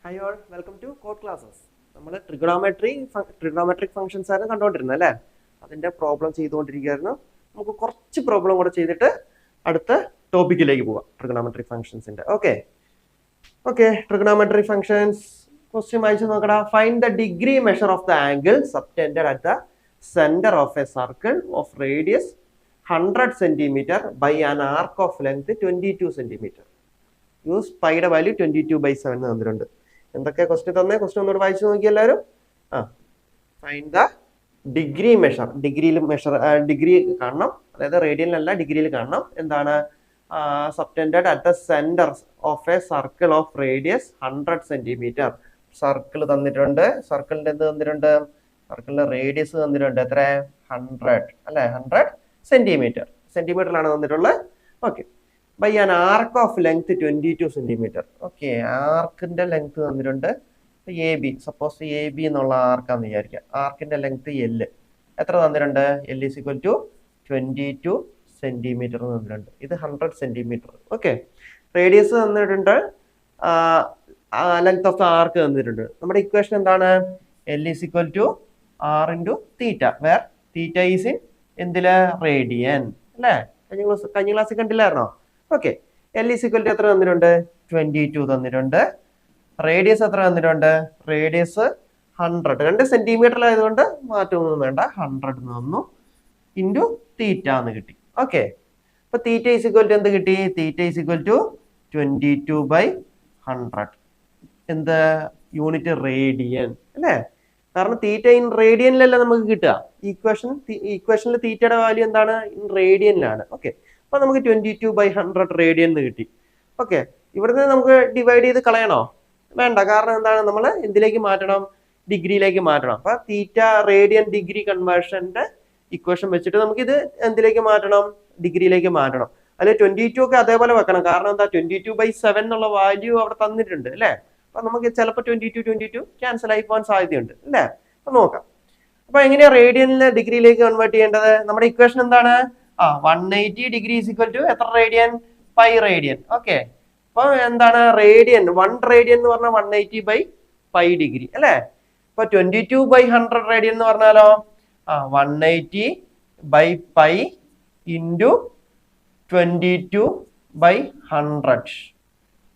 Hi all, welcome to Code Classes. നമ്മൾ trigonometric functions ആണ് കണ്ടുകൊണ്ടിരുന്നത് അല്ലേ? അതിന്റെ പ്രോബ്ലം ചെയ്തുകൊണ്ടിരിക്കുകയായിരുന്നു. നമുക്ക് കുറച്ച് പ്രോബ്ലം കൂടെ ചെയ്തിട്ട് അടുത്ത ടോപ്പിക്കിലേക്ക് പോവാം. ട്രിഗണോമെട്രിക് ഫംഗ്ഷൻസിന്റെ ഓക്കെ ട്രിഗണോമെട്രിക് ഫംഗ്ഷൻസ് ക്വസ്റ്റ്യൻ വായിച്ച് നോക്കടാ. Find the degree measure of the angle subtended at the centre of a circle of radius 100 cm by an arc of length 22 cm. Use പൈയുടെ വാല്യൂ 22/7 തന്നിട്ടുണ്ട്. എന്തൊക്കെ ക്വസ്റ്റ്യൻ തന്നെ question ഒന്നുകൂടെ വായിച്ചു നോക്കി എല്ലാവരും. Find the degree measure. Degree കാണണം, അതായത് റേഡിയനിലല്ല ഡിഗ്രിയിൽ കാണണം. എന്താണ് സബ്ടെൻഡഡ് at the centre of a circle of radius 100 cm. Circle തന്നിട്ടുണ്ട്. സർക്കിളിന്റെ എന്ത് തന്നിട്ടുണ്ട്? സർക്കിളിന്റെ റേഡിയസ് തന്നിട്ടുണ്ട്. എത്ര? 100 അല്ലെ? 100 സെന്റിമീറ്റർ. സെന്റിമീറ്ററിലാണ് തന്നിട്ടുള്ളത്. Okay. By an arc of length 22 cm. Okay, ആർക്കിന്റെ ലെങ്ത് തന്നിട്ടുണ്ട്. A B, suppose A B എന്നുള്ള ആർക്കാന്ന് വിചാരിക്കാം. ആർക്കിന്റെ ലെങ്ത് എൽ എത്ര തന്നിട്ടുണ്ട്? L is equal to 22 cm തന്നിട്ടുണ്ട്. ഇത് 100 cm. ഓക്കെ, റേഡിയസ് തന്നിട്ടുണ്ട്, ലെങ്ത് ഓഫ് ദ ആർക്ക് തന്നിട്ടുണ്ട്. നമ്മുടെ ഇക്വേഷൻ എന്താണ്? L is equal to R into theta, where theta is in എന്തില്? റേഡിയൻ അല്ലേ? കഴിഞ്ഞ ക്ലാസ്സിൽ കണ്ടില്ലായിരുന്നോ? Okay, L is equal to എത്ര തന്നിട്ടുണ്ട്? 22 തന്നിട്ടുണ്ട്. റേഡിയസ് എത്ര തന്നിട്ടുണ്ട്? റേഡിയസ് 100. 2 സെന്റിമീറ്ററിലായതുകൊണ്ട് മാറ്റമൊന്നും വേണ്ട, 100 തന്നു ഇൻറ്റു തീറ്റ എന്ന് കിട്ടി. ഓക്കെ, അപ്പൊ തീറ്റ ഈസ് ഈക്വൽ ടു എന്ത് കിട്ടി? Theta is equal to 22/100. എന്ത് യൂണിറ്റ്? റേഡിയൻ അല്ലേ? കാരണം തീറ്റ ഇൻ റേഡിയനിലല്ല നമുക്ക് കിട്ടുക. ഈക്വേഷനിൽ തീറ്റയുടെ വാല്യൂ എന്താണ്? ഇൻ റേഡിയനിലാണ്. ഓക്കെ, അപ്പൊ നമുക്ക് 22/100 റേഡിയൻ എന്ന് കിട്ടി. ഓക്കെ, ഇവിടുന്ന് നമുക്ക് ഡിവൈഡ് ചെയ്ത് കളയണോ? വേണ്ട. കാരണം എന്താണ്? നമ്മൾ എന്തിലേക്ക് മാറ്റണം? ഡിഗ്രിയിലേക്ക് മാറ്റണം. അപ്പൊ തീറ്റ റേഡിയൻ ഡിഗ്രി കൺവേർഷന്റെ ഇക്വേഷൻ വെച്ചിട്ട് നമുക്ക് ഇത് എന്തിലേക്ക് മാറ്റണം? ഡിഗ്രിയിലേക്ക് മാറ്റണം. അല്ലെ 22 ഒക്കെ അതേപോലെ വെക്കണം. കാരണം എന്താ? 22/7 എന്നുള്ള വാല്യൂ അവിടെ തന്നിട്ടുണ്ട് അല്ലെ? അപ്പൊ നമുക്ക് ചിലപ്പോൾ 22 ക്യാൻസൽ ആയി പോകാൻ സാധ്യതയുണ്ട് അല്ലേ? അപ്പൊ നോക്കാം. അപ്പൊ എങ്ങനെയാ റേഡിയനിലെ ഡിഗ്രിയിലേക്ക് കൺവേർട്ട് ചെയ്യേണ്ടത്? നമ്മുടെ ഇക്വേഷൻ എന്താണ്? 180 ഡിഗ്രി ഈസ് ഈക്വൽ ടു എത്ര റേഡിയൻ? Pi radian. ഓക്കെ, അപ്പൊ എന്താണ് റേഡിയൻ? 1 റേഡിയൻ എന്ന് പറഞ്ഞാൽ 180/π ഡിഗ്രി അല്ലേ? അപ്പൊ 22/100 റേഡിയൻ എന്ന് പറഞ്ഞാലോ 180/π ഇൻറ്റു 22/100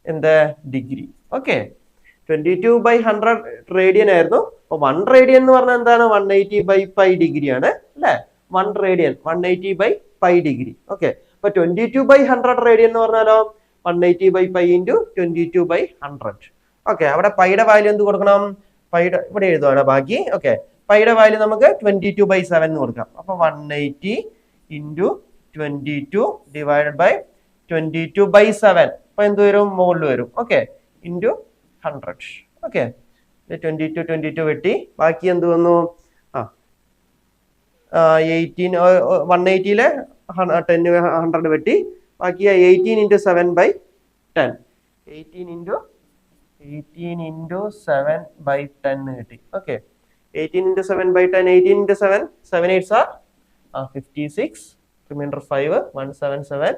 എന്ത്? ഡിഗ്രി. ഓക്കെ, 22/100 റേഡിയൻ ആയിരുന്നു. അപ്പൊ 1 റേഡിയൻ എന്ന് പറഞ്ഞാൽ എന്താണ്? 180/π ഡിഗ്രി ആണ് അല്ലെ? 1 റേഡിയൻ 180/π ഡിഗ്രി. ഓക്കെ, അപ്പൊ 22/100 റേഡിയൻ എന്ന് പറഞ്ഞാലോ 180/π ഇൻറ്റു 22/100. ഓക്കെ, അവിടെ പൈയുടെ വാല്യൂ എന്ത് കൊടുക്കണം? പൈയുടെ ഇവിടെ എഴുതുവാണ് ബാക്കി. ഓക്കെ, പൈയുടെ വാല്യൂ നമുക്ക് 22/7 എന്ന് കൊടുക്കാം. അപ്പൊ 180 ഇൻറ്റു 22 ഡിവൈഡഡ് ബൈ 22/7. അപ്പൊ എന്ത് വരും? മുകളിൽ വരും. Okay, into 100. ഓക്കെ, 22 വെട്ടി ബാക്കി എന്ത് വന്നു? 18 180-ലെ 10 100 വെട്ടി ബാക്കി 18 × 7/10. 18 × 7/10 കിട്ടി. Okay, 18 × 7/10. 18 × 7 7 8s are 56. Remainder 5 177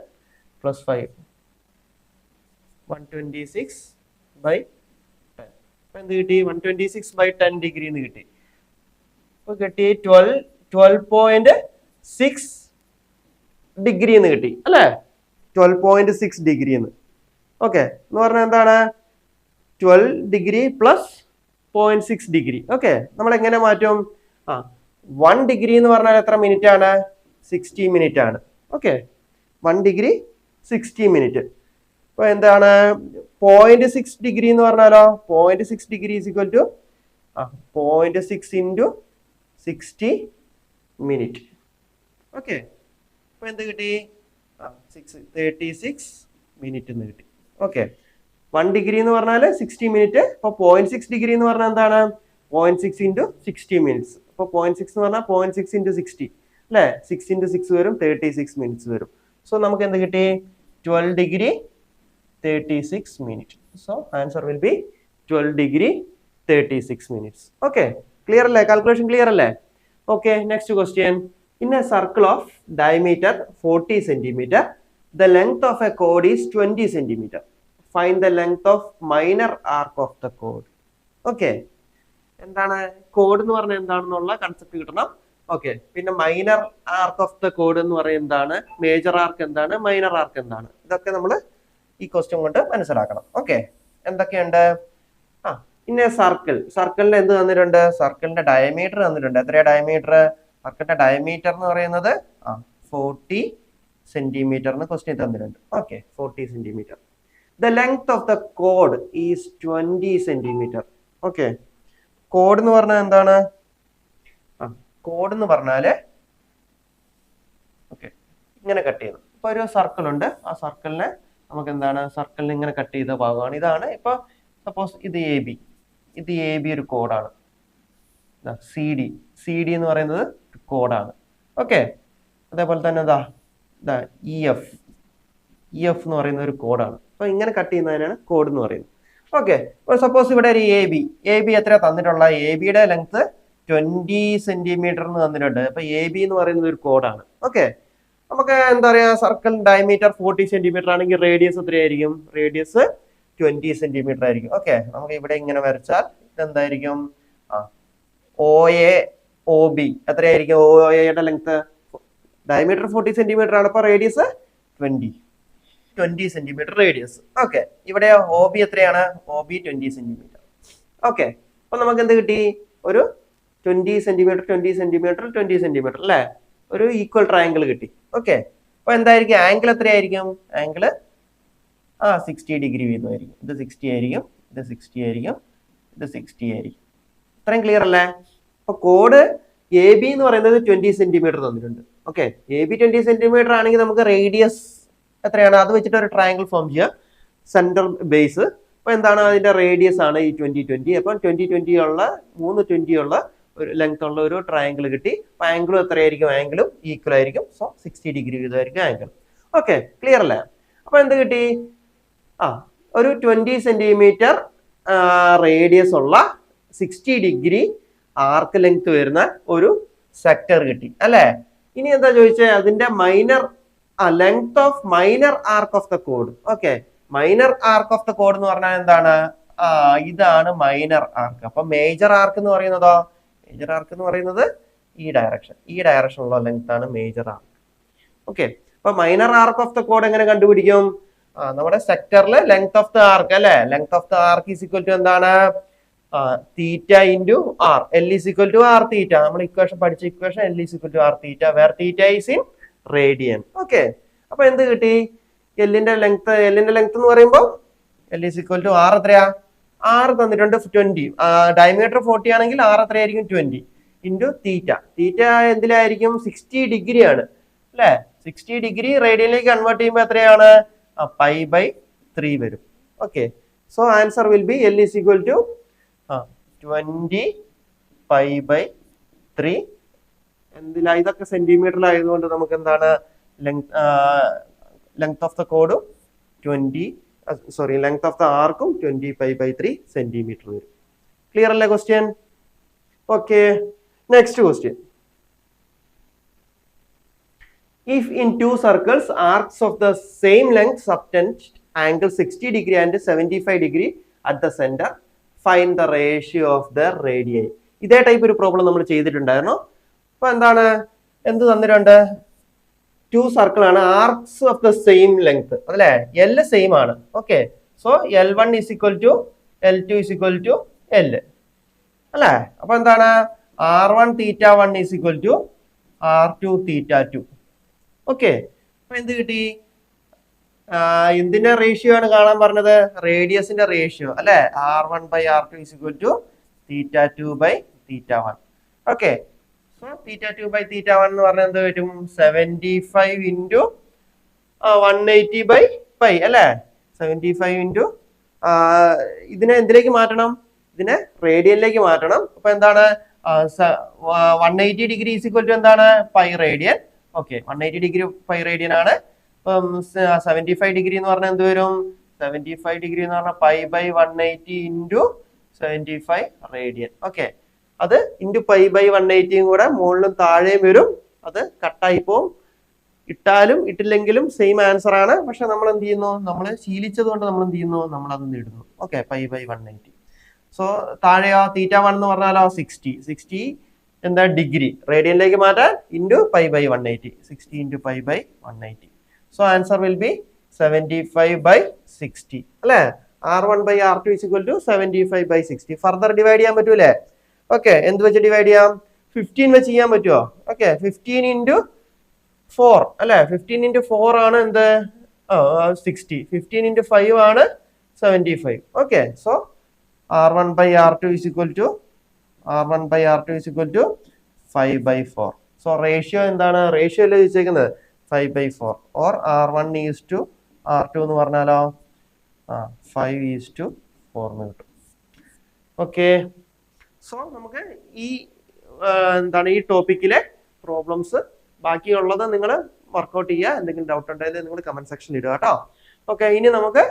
plus 5 126/10. അപ്പൊ എന്ത് കിട്ടി? 126/10 ഡിഗ്രി എന്ന് കിട്ടി. അപ്പൊ കിട്ടി 12.6 ഡിഗ്രി എന്ന് കിട്ടി അല്ലേ? 12.6 ഡിഗ്രി എന്ന്. ഓക്കെ, എന്ന് പറഞ്ഞാൽ എന്താണ്? 12 ഡിഗ്രി പ്ലസ് 0.6 ഡിഗ്രി. ഓക്കെ, നമ്മൾ എങ്ങനെ മാറ്റും? 1 ഡിഗ്രി എന്ന് പറഞ്ഞാൽ എത്ര മിനിറ്റ് ആണ്? 60 മിനിറ്റ് ആണ്. Okay, 1 degree 60 minute. അപ്പൊ എന്താണ് 0.6 ഡിഗ്രി എന്ന് പറഞ്ഞാലോ? 0.6 degree is equal to 0.6 into 60 minute. Okay, അപ്പൊ എന്ത് കിട്ടി? 36 മിനിറ്റ് എന്ന് കിട്ടി. ഓക്കെ, 1 ഡിഗ്രി എന്ന് പറഞ്ഞാൽ 60 മിനിറ്റ്. അപ്പൊ 0.6 ഡിഗ്രി എന്ന് പറഞ്ഞാൽ എന്താണ്? 0.6 ഇൻറ്റു 60 മിനിറ്റ്സ്. അപ്പൊ 0.6 എന്ന് പറഞ്ഞാൽ 0.6 ഇൻറ്റു 60 അല്ലെ? 6 ഇൻറ്റു 6 വരും, 36 മിനിറ്റ്സ് വരും. സോ നമുക്ക് എന്ത് കിട്ടി? 12 degree 36 minute. So answer will B 12 degree 36 minutes. Okay, clear അല്ലേ? കാൽക്കുലേഷൻ ക്ലിയർ അല്ലേ? Okay, next question. In A circle of diameter 40 cm, the length of a chord is 20 cm. Find the length of minor arc of the code. Okay, എന്താണ് code എന്ന് പറഞ്ഞാൽ എന്താണെന്നുള്ള concept കിട്ടണം. Okay, പിന്നെ minor arc of the code എന്ന് പറയുന്നത് എന്താണ്, major arc എന്താണ്, മൈനർ ആർക്ക് എന്താണ്, ഇതൊക്കെ നമ്മൾ ഈ ക്വസ്റ്റ്യൻ കൊണ്ട് മനസ്സിലാക്കണം. ഓക്കെ, എന്തൊക്കെയുണ്ട്? പിന്നെ സർക്കിളിന് എന്ത് തന്നിട്ടുണ്ട്? സർക്കിളിന്റെ ഡയമീറ്റർ തന്നിട്ടുണ്ട്. എത്രയാ ഡയമീറ്റർ? സർക്കിളിന്റെ ഡയമീറ്റർ എന്ന് പറയുന്നത് 40 സെന്റിമീറ്ററിന് ക്വസ്റ്റ്യൻ തന്നിട്ടുണ്ട്. Okay, 40 centimetre. The length of the code is 20 centimetre. Okay, code എന്ന് പറഞ്ഞാൽ എന്താണ്? കോഡ് എന്ന് പറഞ്ഞാല് ഓക്കെ ഇങ്ങനെ കട്ട് ചെയ്യുന്നു. ഇപ്പൊ ഒരു സർക്കിൾ ഉണ്ട്, ആ സർക്കിളിനെ നമുക്ക് എന്താണ്, സർക്കിളിന് ഇങ്ങനെ കട്ട് ചെയ്ത ഭാഗമാണ് ഇതാണ്. ഇപ്പൊ സപ്പോസ് ഇത് എ ബി ഒരു കോഡാണ്. സി ഡി എന്ന് പറയുന്നത് കോഡാണ്. ഓക്കെ, അതേപോലെ തന്നെ ഇ എഫ് എന്ന് പറയുന്ന ഒരു കോഡാണ്. അപ്പൊ ഇങ്ങനെ കട്ട് ചെയ്യുന്നതിനാണ് കോഡ് എന്ന് പറയുന്നത്. ഓക്കെ, അപ്പോൾ സപ്പോസ് ഇവിടെ ഒരു എ ബി എത്ര തന്നിട്ടുള്ള? എ ബിയുടെ ലെങ്ത് 20 സെന്റിമീറ്റർ എന്ന് തന്നിട്ടുണ്ട്. അപ്പൊ എ ബി എന്ന് പറയുന്നത് ഒരു കോഡാണ്. ഓക്കെ, നമുക്ക് എന്താ പറയാ, സർക്കിൾ ഡയമീറ്റർ 40 സെന്റിമീറ്റർ ആണെങ്കിൽ റേഡിയസ് എത്രയായിരിക്കും? റേഡിയസ് 20 സെന്റിമീറ്റർ ആയിരിക്കും. ഓക്കെ, നമുക്ക് ഇവിടെ ഇങ്ങനെ വരച്ചാൽ ഇതെന്തായിരിക്കും? ഒ എ ഒ ബി എത്രയായിരിക്കും? ഒ എയുടെ ലെങ്ത് ഡയമീറ്റർ 40 സെന്റിമീറ്റർ ആണ്, അപ്പൊ റേഡിയസ് 20 സെന്റിമീറ്റർ റേഡിയസ്. ഓക്കെ, ഇവിടെ ഒ ബി എത്രയാണ്? O B 20 centimetre. ഓക്കെ, അപ്പൊ നമുക്ക് എന്ത് കിട്ടി? ഒരു 20 സെന്റിമീറ്റർ 20 സെന്റിമീറ്റർ 20 സെന്റിമീറ്റർ അല്ലെ, ഒരു ഈക്വൽ ട്രയാങ്കിൾ കിട്ടി. ഓക്കെ, അപ്പൊ എന്തായിരിക്കും ആംഗിൾ? എത്രയായിരിക്കും ആംഗിൾ? 60 ഡിഗ്രി വീതമായിരിക്കും. ഇത് 60 ആയിരിക്കും, ഇത് 60 ആയിരിക്കും, ഇത് 60 ആയിരിക്കും. ഇത്രയും ക്ലിയർ അല്ലേ? അപ്പൊ കോഡ് എ ബി എന്ന് പറയുന്നത് 20 സെന്റിമീറ്റർ തന്നിട്ടുണ്ട്. ഓക്കെ, എ ബി 20 സെന്റിമീറ്റർ ആണെങ്കിൽ നമുക്ക് റേഡിയസ് എത്രയാണ്? അത് വെച്ചിട്ട് ഒരു ട്രയാങ്കിൾ ഫോം ചെയ്യുക, സെന്റർ ബേസ്. അപ്പൊ എന്താണ് അതിന്റെ റേഡിയസ് ആണ് ഈ 20 അപ്പം 20 ഉള്ള 3 20 ഉള്ള ഒരു ലെങ്ത് ഉള്ള ഒരു ട്രയാങ്കിൾ കിട്ടി. അപ്പൊ ആംഗിളും എത്രയായിരിക്കും? ആംഗിളും ഈക്വൽ ആയിരിക്കും. സോ 60 ഡിഗ്രി വീതമായിരിക്കും ആംഗിൾ. ഓക്കെ, ക്ലിയർ അല്ലേ? അപ്പൊ എന്ത് കിട്ടി? ഒരു 20 സെന്റിമീറ്റർ റേഡിയസ് ഉള്ള 60 ഡിഗ്രി ആർക്ക് ലെങ്ത് വരുന്ന ഒരു സെക്ടർ കിട്ടി അല്ലെ. ഇനി എന്താ ചോദിച്ചത്? അതിന്റെ length of minor arc of the code. Okay, minor arc of the code എന്ന് പറഞ്ഞാൽ എന്താണ്? ഇതാണ് മൈനർ ആർക്ക്. അപ്പൊ മേജർ ആർക്ക് എന്ന് പറയുന്നതോ? മേജർ ആർക്ക് എന്ന് പറയുന്നത് ഈ ഡയറക്ഷനുള്ള ലെങ്ത് ആണ് മേജർ ആർക്ക്. ഓക്കെ, അപ്പൊ മൈനർ ആർക്ക് ഓഫ് ദ കോഡ് എങ്ങനെ കണ്ടുപിടിക്കും? നമ്മുടെ സെക്ടറിൽ ലെങ്ത് ഓഫ് ദ ആർക്ക് അല്ലെ, length of the arc is equal to എന്താണ്? Theta into R. L is equal to R theta. നമ്മൾ ഇക്വേഷൻ പഠിച്ച equation L is equal to R theta, where theta is in radian. Okay, അപ്പൊ എന്ത് കിട്ടി? എല്ലിന്റെ length എന്ന് പറയുമ്പോൾ L is equal to R എത്രയാ? ആർ തന്നിട്ടുണ്ട് 20. ഡയമീറ്റർ 40 ആണെങ്കിൽ ആർ എത്രയായിരിക്കും? 20 ഇൻറ്റു തീറ്റ. തീറ്റ എന്തിലായിരിക്കും? 60 ഡിഗ്രി ആണ് അല്ലെ. 60 ഡിഗ്രി റേഡിയനിലേക്ക് കൺവേർട്ട് ചെയ്യുമ്പോൾ എത്രയാണ്? π/3 വരും. Okay, so answer will be L is equal to 20 π/3. എന്തിലാ? ഇതൊക്കെ സെന്റിമീറ്ററിലായതുകൊണ്ട് നമുക്ക് എന്താണ് ലെങ്ത് ഓഫ് ദ കോഡും ലെങ്ത് ഓഫ് ദ ആർക്കും 20 π/3 സെന്റിമീറ്റർ വരും. ക്ലിയർ അല്ലേ question? Okay, next question. If in two circles arcs of the same length subtend angle 60 degree and 75 degree at the center, find the ratio of the radii. ഇതേ type ഒരു problem നമ്മൾ ചെയ്തിട്ടുണ്ടായിരുന്നു. അപ്പൊ എന്താണ്? എന്ത് തന്നിട്ടുണ്ട്? 2 സർക്കിൾ ആണ്, arcs of the same length അല്ലെ, എൽ സെയിം ആണ്. Okay, so L1 is equal to L2 is equal to L അല്ലെ. അപ്പൊ എന്താണ്? R1 θ1 is equal to R2 θ2. Okay, അപ്പൊ എന്ത് കിട്ടി? എന്തിന്റെ റേഷ്യോ ആണ് കാണാൻ പറഞ്ഞത്? റേഡിയസിന്റെ റേഷ്യോ അല്ലെ. R1/R2 is equal to θ2/θ1. Okay, so θ2/θ1 എന്ന് പറഞ്ഞാൽ എന്ത് വരും? 75 ഇൻറ്റു 180/π അല്ലെ. 75 ഇൻറ്റു ഇതിനെ എന്തിലേക്ക് മാറ്റണം? ഇതിനെ റേഡിയനിലേക്ക് മാറ്റണം. അപ്പൊ എന്താണ്? 180 ഡിഗ്രി ഈസ് ഈക്വൽ ടു എന്താണ്? π റേഡിയൻ. ഓക്കെ, 180 ഡിഗ്രി π റേഡിയൻ ആണ്. അപ്പം 75 ഡിഗ്രി എന്ന് പറഞ്ഞാൽ എന്ത് വരും? 75 ഡിഗ്രി എന്ന് പറഞ്ഞാൽ π/180 ഇൻറ്റു 75 റേഡിയൻ. ഓക്കെ, അത് ഇൻറ്റു π/180 കൂടെ മുകളിലും താഴെയും വരും. അത് കട്ടായി പോവും. ഇട്ടാലും ഇട്ടില്ലെങ്കിലും സെയിം ആൻസർ ആണ്. പക്ഷെ നമ്മൾ എന്ത് ചെയ്യുന്നു, നമ്മൾ ശീലിച്ചത് കൊണ്ട് നമ്മൾ എന്ത് ചെയ്യുന്നു, നമ്മൾ അതൊന്ന് ഇടുന്നു. ഓക്കെ, π/180. സോ താഴെയോ θ1 എന്ന് പറഞ്ഞാലോ 60 എന്താ ഡിഗ്രി, റേഡിയനിലേക്ക് മാറ്റാൻ into π/180, 60 into π/180. So answer will be 75/60 അല്ലേ. R1/R2 is equal to 75/60. Further divide ചെയ്യാൻ പറ്റൂലേ? ഓക്കെ, എന്ത് വെച്ച് ഡിവൈഡ് ചെയ്യാം? 15 വെച്ച് ചെയ്യാൻ പറ്റുമോ? ഓക്കെ, 15 ഇൻറ്റു 4 അല്ലെ, 15 ഇൻറ്റു 4 ആണ് എന്ത് 60, 15 ഇൻറ്റു 5 ആണ് 75. Okay, so R1/R2 is equal to 5/4. So ratio എന്താണ്? റേഷ്യോ അല്ലേ ചോദിച്ചേക്കുന്നത്, 5/4. Or R1 is to R2 എന്ന് പറഞ്ഞാലോ 5:4 എന്ന് കിട്ടും. ഓക്കെ, സോ നമുക്ക് ഈ എന്താണ് ഈ ടോപ്പിക്കിലെ പ്രോബ്ലംസ് ബാക്കിയുള്ളത് നിങ്ങൾ വർക്ക്ഔട്ട് ചെയ്യുക. എന്തെങ്കിലും ഡൗട്ട് ഉണ്ടെങ്കിൽ നിങ്ങൾ കമന്റ് സെക്ഷനിൽ ഇടുക കേട്ടോ. ഓക്കെ, ഇനി നമുക്ക്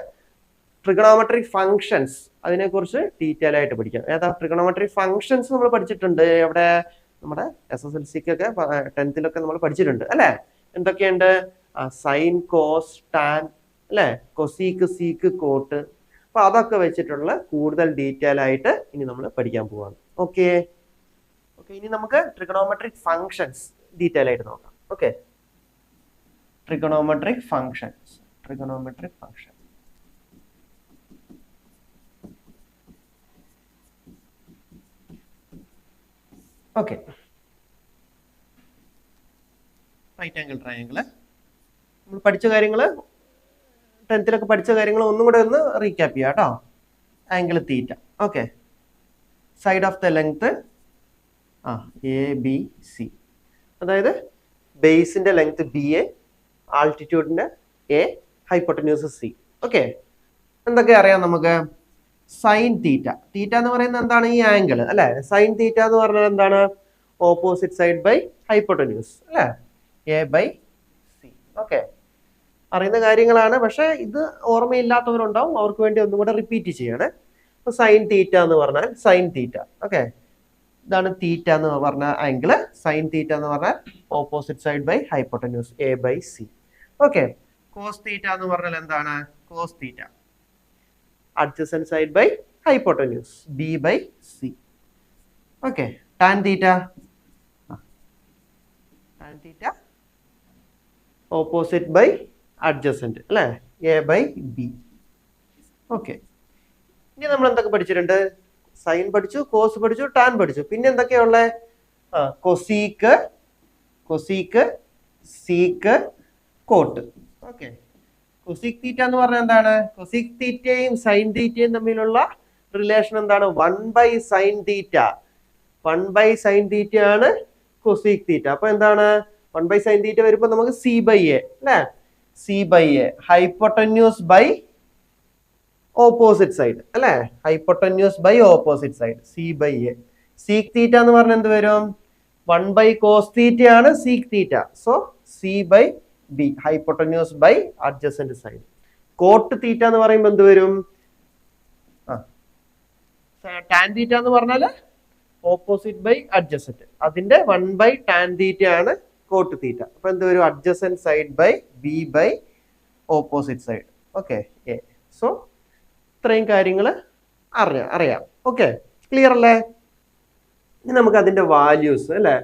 ട്രിഗണോമെട്രിക് ഫങ്ഷൻസ് അതിനെക്കുറിച്ച് ഡീറ്റെയിൽ ആയിട്ട് പഠിക്കാം. ഏതാ ട്രിഗണോമെട്രിക് ഫങ്ഷൻസ് നമ്മൾ പഠിച്ചിട്ടുണ്ട്. എവിടെ? നമ്മുടെ SSLCക്കൊക്കെ 10th നമ്മൾ പഠിച്ചിട്ടുണ്ട് അല്ലേ? എന്തൊക്കെയുണ്ട്? സൈൻ, കോസ്, ടാൻ അല്ലെ, കൊസീക്ക്, സീക്ക്, കോട്ട്. അപ്പൊ അതൊക്കെ വെച്ചിട്ടുള്ള കൂടുതൽ ഡീറ്റെയിൽ ആയിട്ട് ഇനി നമ്മൾ പഠിക്കാൻ പോവാണ്. ഓക്കെ, ഇനി നമുക്ക് ട്രിഗണോമെട്രിക് ഫങ്ഷൻസ് ഡീറ്റെയിൽ ആയിട്ട് നോക്കാം. Okay, trigonometric functions. Okay, right angle triangle നമ്മൾ പഠിച്ച കാര്യങ്ങള് 10th പഠിച്ച കാര്യങ്ങൾ ഒന്നും കൂടെ ഒന്ന് റീക്യാപ്പ് ചെയ്യാം കേട്ടോ. Angle theta. Okay, side of the length ABC, അതായത് ബേസിന്റെ ലെങ്ത് BA, ആൾട്ടിറ്റ്യൂഡിന്റെ A, ഹൈപ്പോട്ടന്യൂസ് C. ഓക്കെ, എന്തൊക്കെ അറിയാം നമുക്ക്? Sine theta. തീറ്റ എന്ന് പറയുന്നത് എന്താണ്? ഈ ആംഗിൾ അല്ലെ. സൈൻ തീറ്റ എന്ന് പറഞ്ഞാൽ എന്താണ്? ഓപ്പോസിറ്റ് സൈഡ് ബൈ ഹൈപ്പോട്ടന്യൂസ് അല്ലെ, A/C. ഓക്കെ, അറിയുന്ന കാര്യങ്ങളാണ്. പക്ഷെ ഇത് ഓർമ്മയില്ലാത്തവരുണ്ടാവും, അവർക്ക് വേണ്ടി ഒന്നും കൂടെ റിപ്പീറ്റ് ചെയ്യാണ്. അപ്പൊ സൈൻ തീറ്റ എന്ന് പറഞ്ഞാൽ സൈൻ തീറ്റ. ഓക്കെ, ഇതാണ് തീറ്റ എന്ന് പറഞ്ഞ ആംഗിള്. സൈൻ തീറ്റ എന്ന് പറഞ്ഞാൽ opposite side by hypotenuse A/C. Okay, cos theta എന്ന് പറഞ്ഞാൽ എന്താണ്? Cos theta adjacent side by hypotenuse B/C. Okay, tan theta opposite by adjacent അല്ലെ, A/B. ഓക്കെ, ഇനി നമ്മൾ എന്തൊക്കെ പഠിച്ചിട്ടുണ്ട്? സൈൻ പഠിച്ചു, കോസ് പഠിച്ചു, ടാൻ പഠിച്ചു. പിന്നെ എന്തൊക്കെയുള്ള? Cosec, sec, cot. Okay, cosec theta എന്ന് പറഞ്ഞാൽ എന്താണ്? കൊസീക് തീറ്റയും സൈൻ തീറ്റയും തമ്മിലുള്ള റിലേഷൻ എന്താണ്? 1/sin തീറ്റ. 1/sin തീറ്റ ആണ് കൊസീക് തീറ്റ. അപ്പൊ എന്താണ്? 1/sin തീറ്റ വരുമ്പോ നമുക്ക് C/A അല്ലെ, C/A hypotenuse by opposite side അല്ലെ, hypotenuse by opposite side C/A. Sec theta എന്ന് പറഞ്ഞാൽ എന്ത് വരും? 1/cos തീറ്റ ആണ് sec theta. So C/B hypotenuse by adjacent side. Cot theta എന്ന് പറയുമ്പോൾ എന്ത് വരും? ടാൻ തീറ്റ എന്ന് പറഞ്ഞാൽ ഓപ്പോസിറ്റ് ബൈ അഡ്ജസന്റ്, അതിന്റെ 1/tan തീറ്റ ആണ് കോട്ട് തീറ്റ. അപ്പൊ എന്ത് വരും? Adjacent side by B by opposite side. Okay, so ഇത്രയും കാര്യങ്ങൾ അറിയാം. ഓക്കെ, ക്ലിയർ അല്ലേ? ഇനി നമുക്ക് അതിന്റെ വാല്യൂസ് അല്ലേ.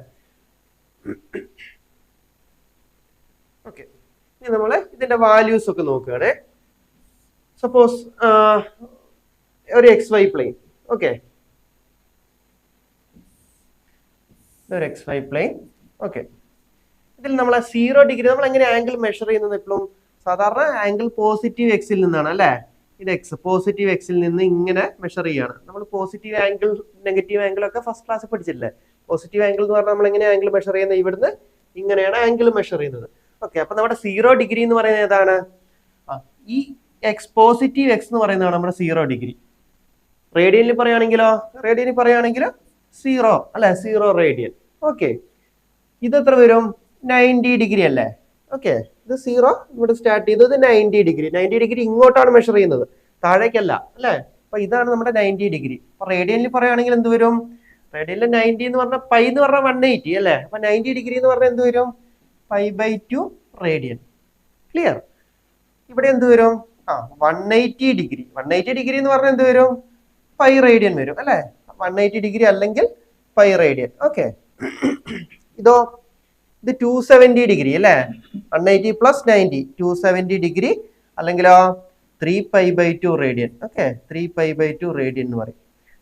ഓക്കെ, ഇനി നമ്മൾ ഇതിന്റെ വാല്യൂസ് ഒക്കെ നോക്കുകയാണേ. സപ്പോസ് ഒരു XY പ്ലെയിൻ. ഓക്കെ, ഒരു XY പ്ലെയിൻ. ഓക്കെ, ഇതിൽ നമ്മൾ 0 ഡിഗ്രി നമ്മൾ എങ്ങനെ ആംഗിൾ മെഷർ ചെയ്യുന്നത്? എപ്പോഴും സാധാരണ ആംഗിൾ പോസിറ്റീവ് എക്സിൽ നിന്നാണ് അല്ലെ. ഇത് പോസിറ്റീവ് എക്സിൽ നിന്ന് ഇങ്ങനെ മെഷർ ചെയ്യാണ് നമ്മൾ. പോസിറ്റീവ് ആംഗിൾ, നെഗറ്റീവ് ആംഗിൾ ഒക്കെ ഫസ്റ്റ് ക്ലാസ് പഠിച്ചില്ലേ? പോസിറ്റീവ് ആംഗിൾ എന്ന് പറഞ്ഞാൽ നമ്മൾ എങ്ങനെ ആംഗിൾ മെഷർ ചെയ്യുന്നത്? ഇവിടുന്ന് ഇങ്ങനെയാണ് ആംഗിൾ മെഷർ ചെയ്യുന്നത്. ഓക്കെ, അപ്പൊ നമ്മുടെ 0 ഡിഗ്രി എന്ന് പറയുന്നത് ഏതാണ്? ഈ പോസിറ്റീവ് എക്സ് എന്ന് പറയുന്നതാണ് നമ്മുടെ 0 ഡിഗ്രി. റേഡിയനിൽ പറയുകയാണെങ്കിലോ? 0 അല്ലെ, 0 റേഡിയൻ. ഓക്കെ, ഇത് എത്ര വരും? 90 ഡിഗ്രി അല്ലേ. ഓക്കെ, ഇത് 0 ഇവിടെ സ്റ്റാർട്ട് ചെയ്തത് 90 ഡിഗ്രി. 90 ഡിഗ്രി ഇങ്ങോട്ടാണ് മെഷർ ചെയ്യുന്നത്, താഴേക്കല്ല അല്ലെ. അപ്പൊ ഇതാണ് നമ്മുടെ 90 ഡിഗ്രി. അപ്പൊ റേഡിയനിൽ പറയുകയാണെങ്കിൽ എന്ത് വരും? റേഡിയനിൽ 90 എന്ന് പറഞ്ഞാൽ π എന്ന് പറഞ്ഞാൽ 180 അല്ലെ. അപ്പൊ 90 ഡിഗ്രി എന്ന് പറഞ്ഞാൽ എന്ത് വരും? π/2 റേഡിയൻ. ക്ലിയർ? ഇവിടെ എന്ത് വരും? 180 ഡിഗ്രി. 180 ഡിഗ്രി എന്ന് പറഞ്ഞാൽ എന്ത് വരും? 5 റേഡിയൻ വരും അല്ലെ? 180 ഡിഗ്രി അല്ലെങ്കിൽ 5 റേഡിയൻ. ഓക്കെ, ഇതോ ഇത് 270 ഡിഗ്രി അല്ലെ? 180 പ്ലസ് 90 270 ഡിഗ്രി അല്ലെങ്കിലോ 3π/2 റേഡിയൻ. ഓക്കെ, 3π/2 റേഡിയൻ എന്ന് പറയും.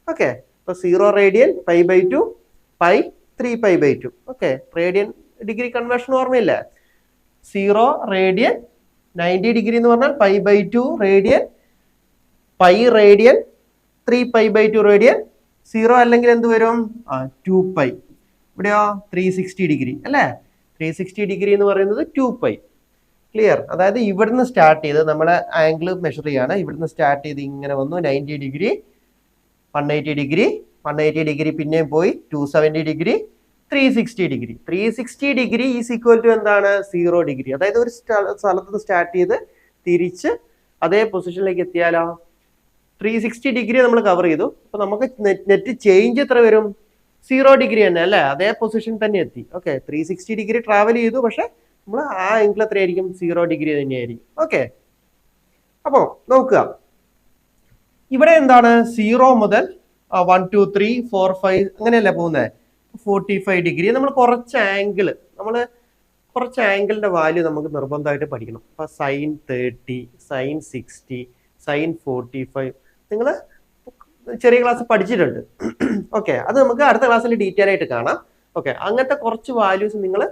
ഓക്കെ, അപ്പൊ 0 radian, π/2, pi 3π/2. Okay, radian degree conversion ഓർമ്മയില്ലേ? 0 റേഡിയൻ 90 ഡിഗ്രി എന്ന് പറഞ്ഞാൽ π/2 റേഡിയൻ, പൈ റേഡിയൻ, 3π/2 റേഡിയൻ. 0 അല്ലെങ്കിൽ എന്ത് വരും? 2π. ഇവിടെയോ 360 ഡിഗ്രി അല്ലേ? 360 ഡിഗ്രി എന്ന് പറയുന്നത് 2π. ക്ലിയർ? അതായത് ഇവിടുന്ന് സ്റ്റാർട്ട് ചെയ്ത് നമ്മളെ ആംഗിൾ മെഷർ ചെയ്യാണ്. ഇവിടുന്ന് സ്റ്റാർട്ട് ചെയ്ത് ഇങ്ങനെ വന്നു 90 ഡിഗ്രി, 180 ഡിഗ്രി, 180 ഡിഗ്രി പിന്നെയും പോയി 270 degree, 360 degree. 360 degree is equal to എന്താണ്? 0 ഡിഗ്രി. അതായത് ഒരു സ്ഥലത്ത് നിന്ന് സ്റ്റാർട്ട് ചെയ്ത് തിരിച്ച് അതേ പൊസിഷനിലേക്ക് എത്തിയാലോ 360 ഡിഗ്രി നമ്മൾ കവർ ചെയ്തു. അപ്പൊ നമുക്ക് നെറ്റ് ചേഞ്ച് എത്ര വരും? 0 ഡിഗ്രി തന്നെ അല്ലേ? അതേ പൊസിഷൻ തന്നെ എത്തി. ഓക്കെ, 360 ഡിഗ്രി ട്രാവൽ ചെയ്തു, പക്ഷെ നമ്മൾ ആ ആംഗിൾ എത്രയായിരിക്കും? 0 ഡിഗ്രി തന്നെയായിരിക്കും. ഓക്കെ, അപ്പോ നോക്കുക, ഇവിടെ എന്താണ്? 0 മുതൽ 1 2 3 4 5 അങ്ങനെയല്ലേ പോകുന്നത്? 45 ഡിഗ്രി. നമ്മൾ കുറച്ച് ആംഗിളിന്റെ വാല്യൂ നമുക്ക് നിർബന്ധമായിട്ട് പഠിക്കണം. അപ്പൊ sin 30, sin 60, sin 45 നിങ്ങൾ ചെറിയ ക്ലാസ് പഠിച്ചിട്ടുണ്ട്. ഓക്കെ, അത് നമുക്ക് അടുത്ത ക്ലാസ്സിൽ ഡീറ്റെയിൽ ആയിട്ട് കാണാം. ഓക്കെ, അങ്ങനത്തെ കുറച്ച് വാല്യൂസ് നിങ്ങൾ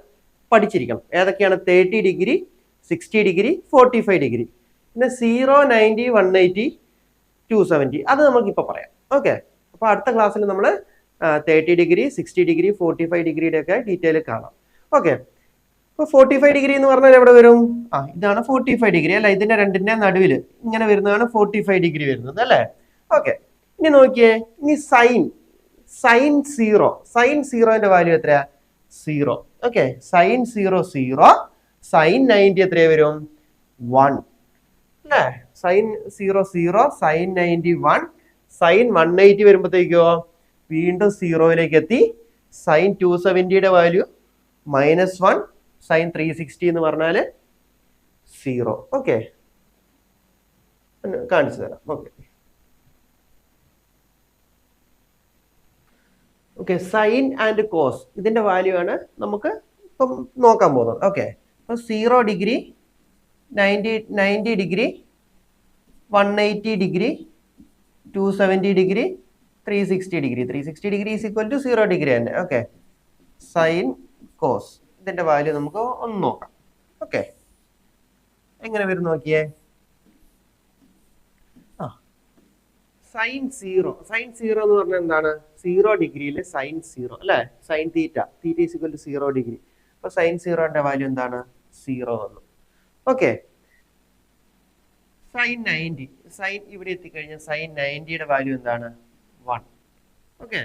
പഠിച്ചിരിക്കണം. ഏതൊക്കെയാണ്? 30 ഡിഗ്രി, 60 ഡിഗ്രി, 45 ഡിഗ്രി. പിന്നെ 0, 90, 180, 270 അത് നമുക്കിപ്പോൾ പറയാം. ഓക്കെ, അപ്പോൾ അടുത്ത ക്ലാസ്സിൽ നമ്മൾ 30 ഡിഗ്രി, 60 ഡിഗ്രി, 45 ഡിഗ്രിയുടെ ഒക്കെ ഡീറ്റെയിൽ കാണാം. ഓക്കെ, അപ്പോൾ 45 ഡിഗ്രി എന്ന് പറഞ്ഞാൽ എവിടെ വരും? ഇതാണ് 45 ഡിഗ്രി അല്ല? ഇതിന്റെ രണ്ടിന്റെ നടുവിൽ ഇങ്ങനെ വരുന്നതാണ് 45 ഡിഗ്രി വരുന്നത് അല്ലേ? ഓക്കെ, ഇനി നോക്കിയേ, ഇനി സൈൻ 0ന്റെ വാല്യൂ എത്രയാ? 0. ഓക്കെ, സൈൻ 0 0, സൈൻ 90 എത്രയാ വരും? 1 അല്ലേ? സൈൻ 0 0, സൈൻ 90 1, സൈൻ 180 വരുമ്പോഴത്തേക്കോ വീണ്ടും 0യിലേക്ക് എത്തി. സൈൻ 270യുടെ വാല്യൂ -1, സൈൻ 360 എന്ന് പറഞ്ഞാൽ 0. ഓക്കെ, കാണിച്ചു തരാം. ഓക്കെ, സൈൻ ആൻഡ് കോസ് ഇതിന്റെ വാല്യൂ ആണ് നമുക്ക് ഇപ്പം നോക്കാൻ പോകുന്നത്. ഓക്കെ, അപ്പൊ 0 degree, 90 degree, 180 degree, 270 degree, 360 degree. 360 degree is equal to 0 degree തന്നെ. ഓക്കെ, സൈൻ കോസ് ഇതിന്റെ വാല്യൂ നമുക്ക് ഒന്ന് നോക്കാം. ഓക്കെ, എങ്ങനെ വരും നോക്കിയേ. സൈൻ 0 എന്ന് പറഞ്ഞാൽ എന്താണ്? 0 ഡിഗ്രിയിൽ സൈൻ 0 അല്ലെ? Sine theta is equal to 0 degree. അപ്പൊ സൈൻ 0ന്റെ വാല്യൂ എന്താണ്? 0 വന്നു. ഓക്കെ, സൈൻ 90, സൈൻ ഇവിടെ എത്തിക്കഴിഞ്ഞാൽ സൈൻ 90യുടെ വാല്യൂ എന്താണ്? 1. ഓക്കെ,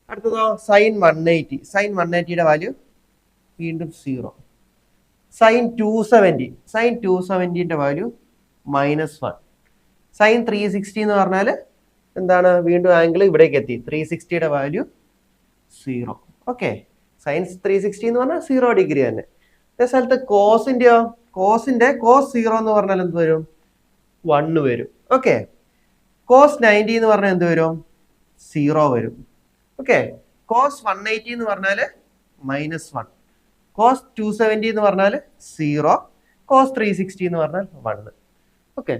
അടുത്തതോ സൈൻ 180യുടെ വാല്യൂ വീണ്ടും 0. Sign 270ന്റെ value -1. സൈൻ 360 എന്ന് പറഞ്ഞാൽ എന്താണ്? വീണ്ടും ആംഗിൾ ഇവിടേക്ക് എത്തി. 360യുടെ വാല്യൂ 0. ഓക്കെ, സൈൻ 360 എന്ന് പറഞ്ഞാൽ 0 ഡിഗ്രി തന്നെ. അതേ സ്ഥലത്ത് കോസ് 0 എന്ന് പറഞ്ഞാൽ എന്ത് വരും? 1 വരും. ഓക്കെ, കോസ് 90 എന്ന് പറഞ്ഞാൽ എന്ത് വരും? 0 വരും. ഓക്കെ, കോസ് 180 എന്ന് പറഞ്ഞാൽ -1, കോസ് 270 എന്ന് പറഞ്ഞാൽ 0, കോസ് 360 എന്ന് പറഞ്ഞാൽ 1. ഓക്കെ,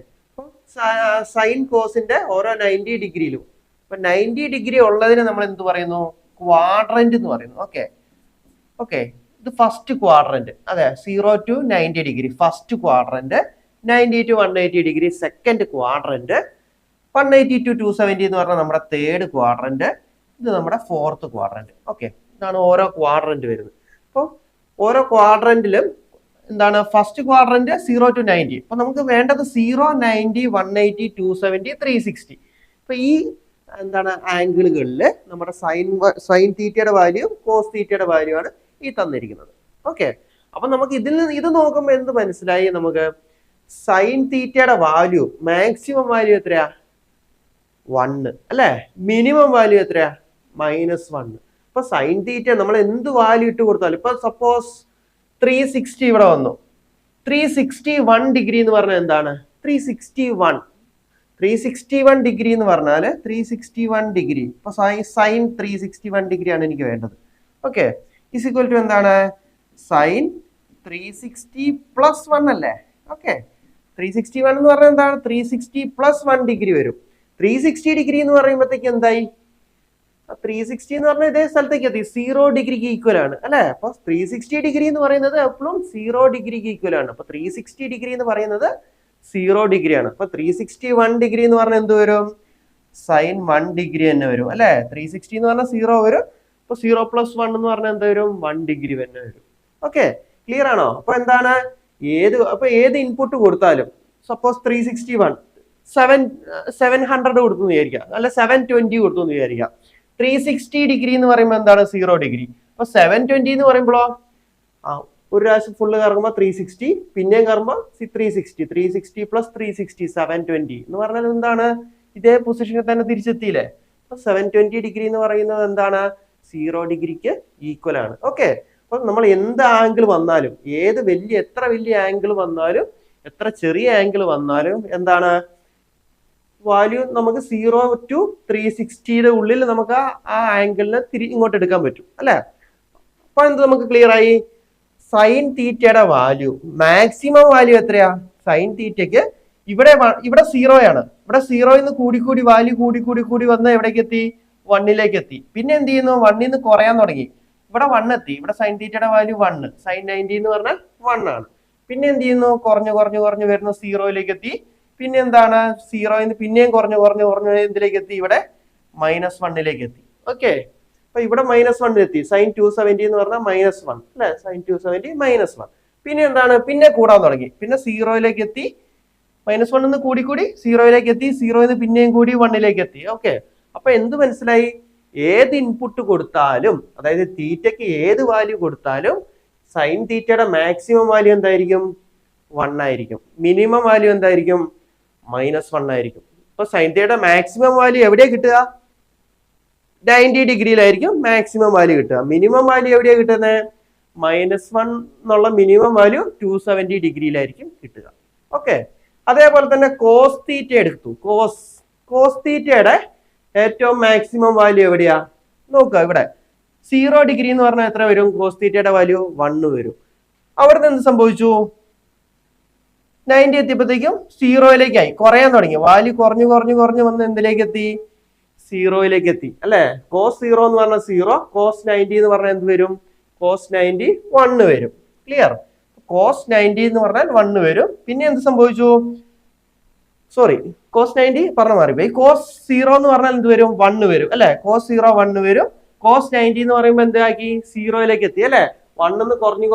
സൈൻ കോസിന്റെ ഓരോ 90 ഡിഗ്രിയിലും ഇപ്പൊ 90 ഡിഗ്രി ഉള്ളതിനെ നമ്മൾ എന്ത് പറയുന്നു? ക്വാഡ്രന്റ് എന്ന് പറയുന്നു. ഓക്കെ, ഇത് ഫസ്റ്റ് ക്വാഡ്രന്റ്. അതെ, 0 to 90 degree first quadrant, 90 to 180 degree second quadrant, 180 to 270 എന്ന് പറഞ്ഞാൽ നമ്മുടെ തേർഡ് ക്വാഡ്രന്റ്, ഇത് നമ്മുടെ ഫോർത്ത് ക്വാഡ്രന്റ്. ഓക്കെ, ഇതാണ് ഓരോ ക്വാഡ്രന്റ് വരുന്നത്. അപ്പോൾ ഓരോ ക്വാഡ്രന്റിലും എന്താണ്? First quadrant 0 to 90. അപ്പൊ നമുക്ക് വേണ്ടത് 0, 90, 180, 270, 360. അപ്പൊ ഈ എന്താണ് ആംഗിളുകളിൽ നമ്മുടെ സൈൻ തീറ്റയുടെ വാല്യൂ, കോസ് തീറ്റയുടെ വാല്യൂ ആണ് ഈ തന്നിരിക്കുന്നത്. ഓക്കെ, അപ്പൊ നമുക്ക് ഇതിൽ നിന്ന് ഇത് നോക്കുമ്പോൾ എന്ത് മനസ്സിലായി? നമുക്ക് സൈൻ തീറ്റയുടെ വാല്യൂ മാക്സിമം വാല്യൂ എത്രയാ? 1 അല്ലെ? മിനിമം വാല്യൂ എത്രയാ? -1. അപ്പൊ സൈൻ തീറ്റ നമ്മൾ എന്ത് വാല്യൂ ഇട്ട് കൊടുത്താലും, ഇപ്പൊ സപ്പോസ് 360 ഇവിടെ വന്നു, 361 ഡിഗ്രി എന്ന് പറഞ്ഞാൽ എന്താണ്? 361 ഡിഗ്രി എന്ന് പറഞ്ഞാൽ 361 ഡിഗ്രി. ഇപ്പൊ സൈൻ 361 ഡിഗ്രി ആണ് എനിക്ക് വേണ്ടത്. ഓക്കെ, ഇസ് ഈക്വൽ ടു എന്താണ്? സൈൻ 360 പ്ലസ് 1 അല്ലേ? ഓക്കെ, 361 എന്ന് പറഞ്ഞാൽ എന്താണ്? 360 പ്ലസ് 1 ഡിഗ്രി വരും. 360 ഡിഗ്രി എന്ന് പറയുമ്പോഴത്തേക്ക് എന്തായി? 360 എന്ന് പറഞ്ഞാൽ ഇതേ സ്ഥലത്തേക്ക് എത്തി, 0 ഡിഗ്രിക്ക് ഈക്വൽ ആണ് അല്ലെ? അപ്പൊ 360 ഡിഗ്രി എന്ന് പറയുന്നത് എപ്പോഴും 0 ഡിഗ്രിക്ക് ഈക്വൽ ആണ്. അപ്പൊ 360 ഡിഗ്രി എന്ന് പറയുന്നത് 0 ഡിഗ്രി ആണ്. അപ്പൊ 361 ഡിഗ്രി എന്ന് പറഞ്ഞാൽ എന്ത് വരും? സൈൻ 1 ഡിഗ്രി തന്നെ വരും അല്ലെ? 360 എന്ന് പറഞ്ഞാൽ 0 വരും. അപ്പൊ 0 പ്ലസ് 1 എന്ന് പറഞ്ഞാൽ എന്ത് വരും? 1 ഡിഗ്രി തന്നെ വരും. ഓക്കെ, ക്ലിയർ ആണോ? അപ്പൊ എന്താണ്? ഏത് ഇൻപുട്ട് കൊടുത്താലും, സപ്പോസ് 361 700 കൊടുത്തു വിചാരിക്കാം, അല്ല 720 കൊടുത്തു വിചാരിക്കാം. 360 ഡിഗ്രി എന്ന് പറയുമ്പോൾ എന്താണ്? 0 ഡിഗ്രി. അപ്പൊ 720 എന്ന് പറയുമ്പോഴോ ഒരു പ്രാവശ്യം ഫുള്ള് കറങ്ങുമ്പോൾ 360, പിന്നെയും കറങ്ങുമ്പോൾ 360 പ്ലസ് 360 720 എന്ന് പറഞ്ഞാൽ എന്താണ്? ഇതേ പൊസിഷനിൽ തന്നെ തിരിച്ചെത്തിയില്ലേ? അപ്പൊ 720 ഡിഗ്രി എന്ന് പറയുന്നത് എന്താണ്? 0 ഡിഗ്രിക്ക് ഈക്വൽ ആണ്. ഓക്കെ, അപ്പൊ നമ്മൾ എന്ത് ആംഗിൾ വന്നാലും, എത്ര വലിയ ആംഗിൾ വന്നാലും, എത്ര ചെറിയ ആംഗിൾ വന്നാലും എന്താണ്? വാല്യൂ നമുക്ക് 0 to 360യുടെ ഉള്ളിൽ നമുക്ക് ആ ആംഗിളിനെ ഇങ്ങോട്ട് എടുക്കാൻ പറ്റും അല്ലെ? അപ്പൊ എന്ത് നമുക്ക് ക്ലിയർ ആയി? സൈൻ തീറ്റയുടെ വാല്യൂ, മാക്സിമം വാല്യൂ എത്രയാ? സൈൻ തീറ്റയ്ക്ക് ഇവിടെ 0 ആണ്. ഇവിടെ 0 കൂടി വാല്യൂ കൂടി വന്ന് എവിടേക്ക് എത്തി? 1ലേക്ക് എത്തി. പിന്നെ എന്ത് ചെയ്യുന്നു? 1 കുറയാൻ തുടങ്ങി. ഇവിടെ 1 എത്തി. ഇവിടെ സൈൻ തീറ്റയുടെ വാല്യൂ 1, സൈൻ 90 എന്ന് പറഞ്ഞാൽ 1 ആണ്. പിന്നെ എന്ത് ചെയ്യുന്നു? കുറഞ്ഞു വരുന്നു, 0ലേക്ക് എത്തി. പിന്നെ എന്താണ്? 0 പിന്നെയും കുറഞ്ഞു എന്തിലേക്ക് എത്തി? ഇവിടെ -1ലേക്ക് എത്തി. ഓക്കെ, അപ്പൊ ഇവിടെ -1 എത്തി. സൈൻ 270 എന്ന് പറഞ്ഞാൽ -1 അല്ലെ? സൈൻ 270 -1. പിന്നെ എന്താണ്? പിന്നെ കൂടാൻ തുടങ്ങി. പിന്നെ 0ലേക്ക് എത്തി. -1 കൂടി 0ലേക്ക് എത്തി. 0 പിന്നെയും കൂടി 1ലേക്ക് എത്തി. ഓക്കെ, അപ്പൊ എന്ത് മനസ്സിലായി? ഏത് ഇൻപുട്ട് കൊടുത്താലും, അതായത് തീറ്റയ്ക്ക് ഏത് വാല്യൂ കൊടുത്താലും സൈൻ തീറ്റയുടെ മാക്സിമം വാല്യൂ എന്തായിരിക്കും? 1 ആയിരിക്കും. മിനിമം വാല്യൂ എന്തായിരിക്കും? -1 ആയിരിക്കും. അപ്പൊ സൈൻ തീറ്റയുടെ മാക്സിമം വാല്യൂ എവിടെയാ കിട്ടുക? 90 ഡിഗ്രിയിലായിരിക്കും മാക്സിമം വാല്യൂ കിട്ടുക. മിനിമം വാല്യൂ എവിടെയാ കിട്ടുന്നത്? -1 എന്നുള്ള മിനിമം വാല്യൂ 270 ഡിഗ്രിയിലായിരിക്കും കിട്ടുക. ഓക്കെ, അതേപോലെ തന്നെ കോസ് തീറ്റ എടുത്തു. കോസ് തീറ്റയുടെ ഏറ്റവും മാക്സിമം വാല്യൂ എവിടെയാ? നോക്കുക, ഇവിടെ 0 ഡിഗ്രി എന്ന് പറഞ്ഞാൽ എത്ര വരും? കോസ് തീറ്റയുടെ വാല്യൂ 1 വരും. അവിടുന്ന് എന്ത് സംഭവിച്ചു? 90 എത്തിയപ്പോഴത്തേക്കും 0യിലേക്കായി, കുറയാൻ തുടങ്ങി. വാല്യൂ കുറഞ്ഞു വന്ന് എന്തിലേക്ക് എത്തി? 0യിലേക്ക് എത്തി അല്ലെ? കോസ് 0 എന്ന് പറഞ്ഞാൽ 0, കോസ് 90 എന്ന് പറഞ്ഞാൽ എന്ത് വരും? കോസ് 90 1 വരും. ക്ലിയർ? കോസ് 90 എന്ന് പറഞ്ഞാൽ 1 വരും. പിന്നെ എന്ത് സംഭവിച്ചു? സോറി, കോസ് 90 പറഞ്ഞ മാറിപ്പോയി. കോസ് 0 എന്ന് പറഞ്ഞാൽ എന്ത് വരും? 1 വരും അല്ലെ? കോസ് 0 1 വരും. കോസ് 90 എന്ന് പറയുമ്പോൾ എന്താക്കി? 0യിലേക്ക് എത്തി അല്ലെ? 1 കുറഞ്ഞു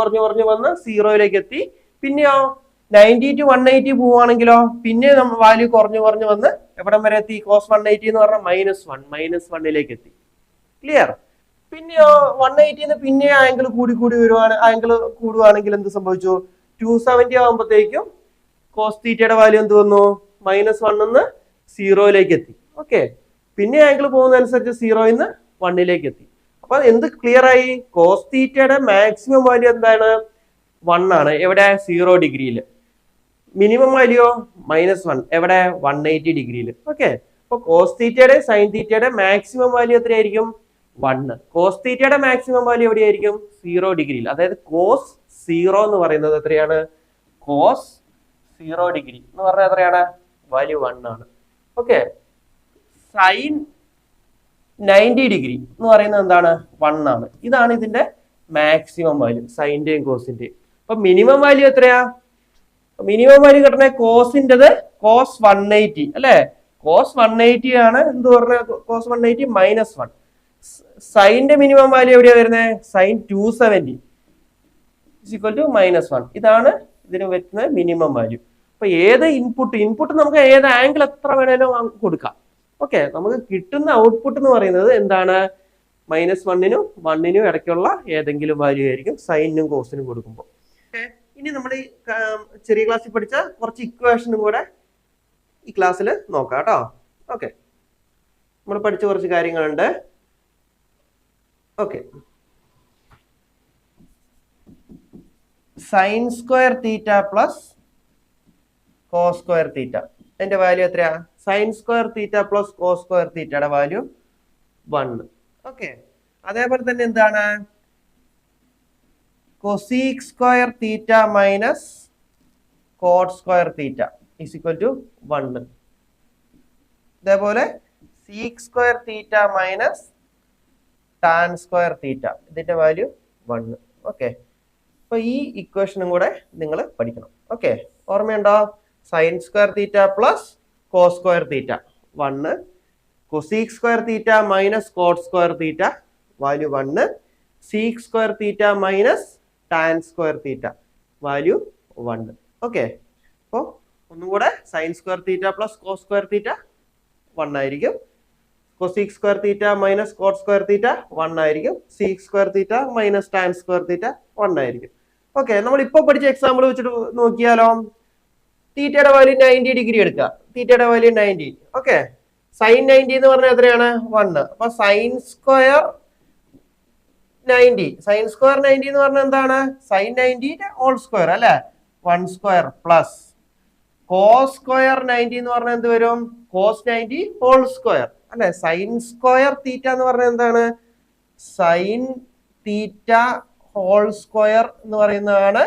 വന്ന് 0യിലേക്ക് എത്തി. പിന്നെയോ 90 to 180 പോവുകയാണെങ്കിലോ പിന്നെ വാല്യൂ കുറഞ്ഞു വന്ന് എവിടം വരെ എത്തി? കോസ് 180 എന്ന് പറഞ്ഞാൽ -1ലേക്ക് എത്തി. ക്ലിയർ? പിന്നെയോ 180 പിന്നെ ആംഗിൾ കൂടി കൂടുവാണെങ്കിൽ എന്ത് സംഭവിച്ചു? 270 ആകുമ്പോഴത്തേക്കും കോസ് തീറ്റയുടെ വാല്യൂ എന്ത് വന്നു? -1 0യിലേക്ക് എത്തി. ഓക്കെ, പിന്നെ ആംഗിൾ പോകുന്നതനുസരിച്ച് 0 1ലേക്ക് എത്തി. അപ്പൊ എന്ത് ക്ലിയർ ആയി? കോസ് തീറ്റയുടെ മാക്സിമം വാല്യൂ എന്താണ്? 1 ആണ്. എവിടെ? 0 ഡിഗ്രിയിൽ. മിനിമം വാല്യൂ -1 എവിടെ? 180 ഡിഗ്രിയിൽ. ഓക്കെ, അപ്പൊ കോസ് തീറ്റയുടെ സൈൻ തീറ്റയുടെ മാക്സിമം വാല്യൂ എത്രയായിരിക്കും? 1. കോസ് തീറ്റയുടെ മാക്സിമം വാല്യൂ എവിടെയായിരിക്കും? 0 ഡിഗ്രിയിൽ. അതായത് കോസ് 0 എന്ന് പറയുന്നത് എത്രയാണ്? കോസ് 0 ഡിഗ്രി എന്ന് പറഞ്ഞാൽ എത്രയാണ്? വാല്യൂ 1 ആണ്. ഓക്കെ, സൈൻ 90 ഡിഗ്രി എന്ന് പറയുന്നത് എന്താണ്? 1 ആണ്. ഇതാണ് ഇതിന്റെ മാക്സിമം വാല്യൂ, സൈന്റെയും കോസിന്റെയും. അപ്പൊ മിനിമം വാല്യൂ എത്രയാ? മിനിമം വാല്യൂ കിട്ടണ കോസിൻ്റെത് കോസ് 180 അല്ലെ? കോസ് 180 ആണ്. എന്ത് പറഞ്ഞ? കോസ് 180 -1. സൈന്റെ മിനിമം വാല്യൂ എവിടെയാ വരുന്നത്? സൈൻ 270 = -1. ഇതാണ് ഇതിന് വരുന്ന മിനിമം വാല്യൂ. അപ്പൊ ഏത് ഇൻപുട്ട് നമുക്ക് ഏത് ആംഗിൾ എത്ര വേണേലും കൊടുക്കാം. ഓക്കെ, നമുക്ക് കിട്ടുന്ന ഔട്ട്പുട്ട് എന്ന് പറയുന്നത് എന്താണ്? -1നും 1നും ഇടയ്ക്കുള്ള ഏതെങ്കിലും വാല്യൂ ആയിരിക്കും സൈനും കോസിനും കൊടുക്കുമ്പോൾ. ഇനി നമ്മൾ ഈ ചെറിയ ക്ലാസ്സിൽ പഠിച്ച കുറച്ച് ഇക്വേഷനും കൂടെ ഈ ക്ലാസ്സിൽ നോക്കാം കേട്ടോ. ഓക്കെ, നമ്മൾ പഠിച്ച കുറച്ച് കാര്യങ്ങളുണ്ട്. Okay, sine square theta plus cos square theta. അതിന്റെ വാല്യൂ എത്രയാ? Sine square theta plus cos square തീറ്റയുടെ വാല്യൂ 1. ഓക്കെ. അതേപോലെ തന്നെ എന്താണ് cosec square theta minus cot square theta is equal to 1. അതേപോലെ sec square theta minus tan square theta, ഇതിന്റെ value 1. Okay. അപ്പൊ ഈ ഇക്വേഷനും കൂടെ നിങ്ങൾ പഠിക്കണം. ഓക്കെ, ഓർമ്മയുണ്ടോ? Sine square theta plus cos square theta 1, cosec square theta minus cot square theta value 1, sec square theta minus tan square theta value 1. Okay. അപ്പോൾ ഒന്നും കൂടെ sine square theta plus cos square theta 1 ആയിരിക്കും, cosec square theta minus cot square theta 1 ആയിരിക്കും, sec square theta minus tan square theta 1 ആയിരിക്കും. Okay, നമ്മൾ ഇപ്പൊ പഠിച്ച example വെച്ചിട്ട് നോക്കിയാലോ. തീറ്റയുടെ വാല്യൂ 90 ഡിഗ്രി എടുക്കുക. തീറ്റയുടെ വാല്യൂ 90. ഓക്കെ, സൈൻ 90 എന്ന് പറഞ്ഞാൽ എത്രയാണ്? 1. അപ്പൊ സൈൻ സ്ക്വയർ 90, സൈൻ സ്ക്വയർ 90 എന്ന് പറഞ്ഞാൽ എന്താണ്? സൈൻ 90 ഹോൾ സ്ക്വയർ അല്ലെ, 1 സ്ക്വയർ പ്ലസ് കോസ് സ്ക്വയർ 90 എന്ന് പറഞ്ഞാൽ എന്ത് വരും? കോസ് 90 ഹോൾ സ്ക്വയർ അല്ലെ. സൈൻ സ്ക്വയർ തീറ്റ എന്ന് പറഞ്ഞാൽ എന്താണ്? സൈൻ തീറ്റ ഹോൾ സ്ക്വയർ എന്ന് പറയുന്നതാണ്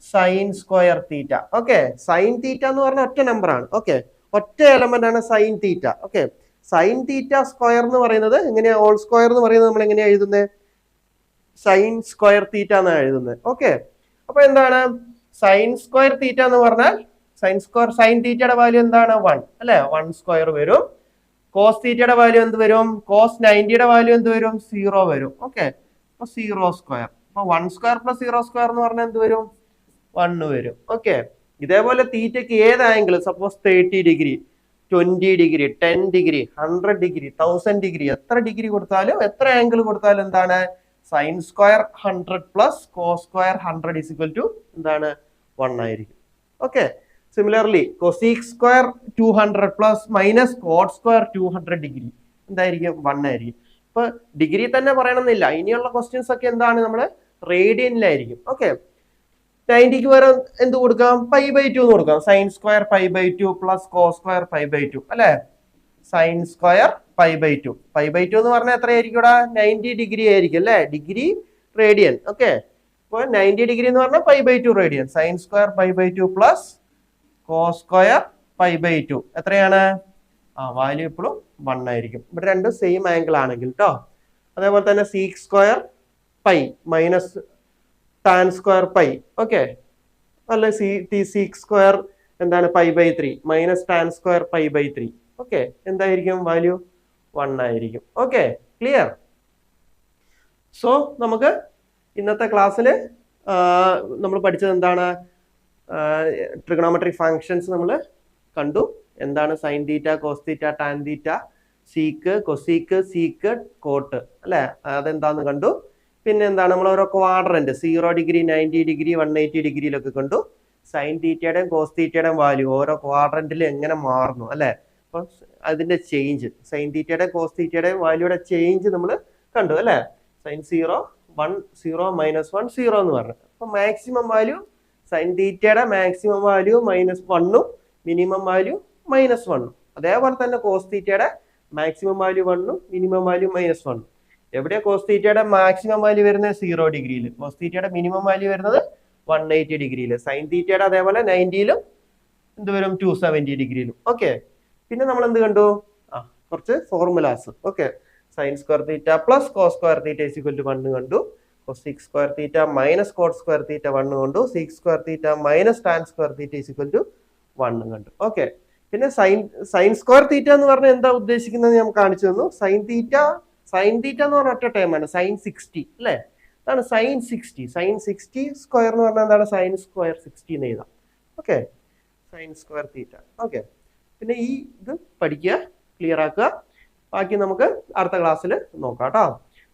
സൈൻ സ്ക്വയർ തീറ്റ. ഓക്കെ, സൈൻ തീറ്റ എന്ന് പറഞ്ഞാൽ ഒറ്റ നമ്പർ ആണ്. ഓക്കെ, ഒറ്റ എലമെന്റ് ആണ് sine theta. Okay, sine theta square എന്ന് പറയുന്നത് എങ്ങനെയാ? ഹോൾ സ്ക്വയർ എന്ന് പറയുന്നത് നമ്മൾ എങ്ങനെയാ എഴുതുന്നത്? സൈൻ സ്ക്വയർ തീറ്റ എന്നാണ് എഴുതുന്നത്. ഓക്കെ, അപ്പൊ എന്താണ് സൈൻ സ്ക്വയർ തീറ്റ എന്ന് പറഞ്ഞാൽ? സൈൻ തീറ്റയുടെ വാല്യൂ എന്താണ്? 1 അല്ലെ, 1 സ്ക്വയർ വരും. കോസ് തീറ്റയുടെ വാല്യൂ എന്ത് വരും? കോസ് 90യുടെ വാല്യൂ എന്ത് വരും? 0 വരും. ഓക്കെ, അപ്പൊ 0 സ്ക്വയർ. അപ്പൊ 1 സ്ക്വയർ പ്ലസ് 0 സ്ക്വയർ എന്ന് പറഞ്ഞാൽ എന്ത് വരും? 1 വരും. ഓക്കെ, ഇതേപോലെ തീറ്റയ്ക്ക് ഏത് angle, suppose 30 degree, 20 degree, 10 degree, 100 degree, 1000 degree, എത്ര ഡിഗ്രി കൊടുത്താലും എത്ര ആംഗിൾ കൊടുത്താലും എന്താണ്? Sine square 100 plus cos square 100 is equal to എന്താണ്? 1 ആയിരിക്കും. Okay, similarly cosec square 200 plus minus cot square 200 degree എന്തായിരിക്കും? 1 ആയിരിക്കും. ഇപ്പൊ ഡിഗ്രി തന്നെ പറയണമെന്നില്ല, ഇനിയുള്ള ക്വസ്റ്റ്യൻസ് ഒക്കെ എന്താണ്? നമ്മൾ റേഡിയനിലായിരിക്കും. ഓക്കെ, 90ക്ക് വരെ എന്ത് കൊടുക്കാം? π/2 എന്ന് കൊടുക്കാം. Sine square π/2 plus cos square π/2 അല്ലെ. സൈൻ സ്ക്വയർ π/2, π/2 എന്ന് പറഞ്ഞാൽ എത്രയായിരിക്കും? 90 ഡിഗ്രി ആയിരിക്കും അല്ലെ, ഡിഗ്രി റേഡിയൻ. ഓക്കെ, അപ്പോൾ 90 ഡിഗ്രി എന്ന് പറഞ്ഞാൽ π/2 radian. Sine square π/2 plus cos square π/2 എത്രയാണ്? വാല്യൂ എപ്പോഴും 1 ആയിരിക്കും. ഇവിടെ രണ്ടും സെയിം ആംഗിൾ ആണെങ്കിൽ കേട്ടോ. അതേപോലെ തന്നെ sec square π minus tan square π. Okay, അല്ലെ സീക് സ്ക്വയർ എന്താണ്? π/3 മൈനസ് ടാൻ സ്ക്വയർ π/3. ഓക്കെ, എന്തായിരിക്കും? വാല്യൂ 1 ആയിരിക്കും. Okay, clear? സോ നമുക്ക് ഇന്നത്തെ ക്ലാസ്സിൽ നമ്മൾ പഠിച്ചത് എന്താണ്? ട്രിഗണോമെട്രിക് ഫങ്ഷൻസ് നമ്മൾ കണ്ടു. എന്താണ് sine theta, cos theta, tan theta, sec, cosec, sec, cot അല്ലെ, അതെന്താന്ന് കണ്ടു. പിന്നെ എന്താണ് നമ്മൾ ഓരോ ക്വാഡ്രന്റ് 0 ഡിഗ്രി, 90 ഡിഗ്രി, 180 ഡിഗ്രിയിലൊക്കെ കണ്ടു. സൈൻ തീറ്റയുടെയും കോസ് തീറ്റയുടെയും വാല്യൂ ഓരോ ക്വാഡ്രന്റിൽ എങ്ങനെ മാറുന്നു അല്ലെ. അപ്പൊ അതിന്റെ ചേഞ്ച്, സൈൻ തീറ്റയുടെയും കോസ് തീറ്റയുടെയും വാല്യൂയുടെ ചേഞ്ച് നമ്മൾ കണ്ടു അല്ലെ. സൈൻ 0, 1, 0, -1, 0 എന്ന് പറഞ്ഞു. അപ്പൊ മാക്സിമം വാല്യൂ സൈൻ തീറ്റയുടെ മാക്സിമം വാല്യൂ -1ഉം മിനിമം വാല്യൂ -1ഉം. അതേപോലെ തന്നെ കോസ് തീറ്റയുടെ മാക്സിമം വാല്യൂ 1ഉം മിനിമം വാല്യൂ -1ഉം. എവിടെയാ കോസ് തീറ്റയുടെ മാക്സിമം വാല്യൂ വരുന്നത്? 0 ഡിഗ്രിയിൽ. കോസ് തീറ്റയുടെ മിനിമം വാല്യൂ വരുന്നത് 180 ഡിഗ്രിയിൽ. സൈൻ തീറ്റയുടെ അതേപോലെ 90യിലും എന്ത് വരും? 270 ഡിഗ്രിയിലും. ഓക്കെ, പിന്നെ നമ്മൾ എന്ത് കണ്ടു? കുറച്ച് formulas. Okay, sine square theta plus cos square theta is equal to 1 കണ്ടു. Cosec square theta minus cot square theta 1 കണ്ടു. Sec square theta minus tan square theta is equal to 1 കണ്ടു. ഓക്കെ, പിന്നെ sign square തീറ്റ എന്ന് പറഞ്ഞാൽ എന്താ ഉദ്ദേശിക്കുന്നത് ഞാൻ കാണിച്ചു തന്നു. സൈൻ തീറ്റ എന്ന് പറഞ്ഞ ഒറ്റ ടൈമാണ് സൈൻ 60 അല്ലെ, അതാണ് സൈൻ 60. സൈൻ 60 സ്ക്വയർ എന്ന് പറഞ്ഞാൽ എന്താണ്? സൈൻ സ്ക്വയർ 60 എന്ന് എഴുതാം. ഓക്കെ, സൈൻ സ്ക്വയർ തീറ്റ. ഓക്കെ, പിന്നെ ഈ ഇത് പഠിക്കുക, ക്ലിയർ ആക്കുക. ബാക്കി നമുക്ക് അടുത്ത ക്ലാസ്സിൽ നോക്കാം കേട്ടോ.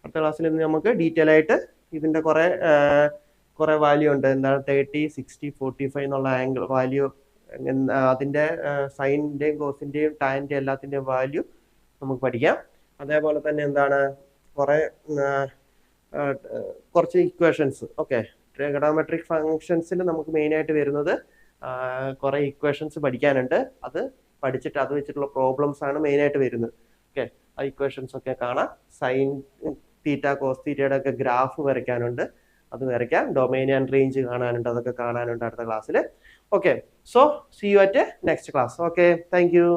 അടുത്ത ക്ലാസ്സിൽ നമുക്ക് ഡീറ്റെയിൽ ആയിട്ട് ഇതിന്റെ കുറെ വാല്യൂ ഉണ്ട്. എന്താണ് 30, 60, 45 എന്നുള്ള ആംഗിൾ വാല്യൂ, അതിന്റെ സൈനിന്റെയും കോസിന്റെയും ടാനിന്റെയും എല്ലാത്തിന്റെയും വാല്യൂ നമുക്ക് പഠിക്കാം. അതേപോലെ തന്നെ എന്താണ് കുറച്ച് ഇക്വേഷൻസ്. ഓക്കെ, ട്രിഗണോമെട്രിക് ഫങ്ഷൻസിൽ നമുക്ക് മെയിനായിട്ട് വരുന്നത് കുറേ ഇക്വേഷൻസ് പഠിക്കാനുണ്ട്. അത് പഠിച്ചിട്ട് അത് വെച്ചിട്ടുള്ള പ്രോബ്ലംസ് ആണ് മെയിനായിട്ട് വരുന്നത്. ഓക്കെ, ആ ഇക്വേഷൻസ് ഒക്കെ കാണാം. സൈൻ തീറ്റ കോസ് തീറ്റയുടെ ഒക്കെ ഗ്രാഫ് വരയ്ക്കാനുണ്ട്, അത് വരയ്ക്കാം. ഡൊമൈൻ ആൻഡ് റേഞ്ച് കാണാനുണ്ട്, അതൊക്കെ കാണാനുണ്ട് അടുത്ത ക്ലാസ്സിൽ. Okay, so see you at next class. Okay, thank U.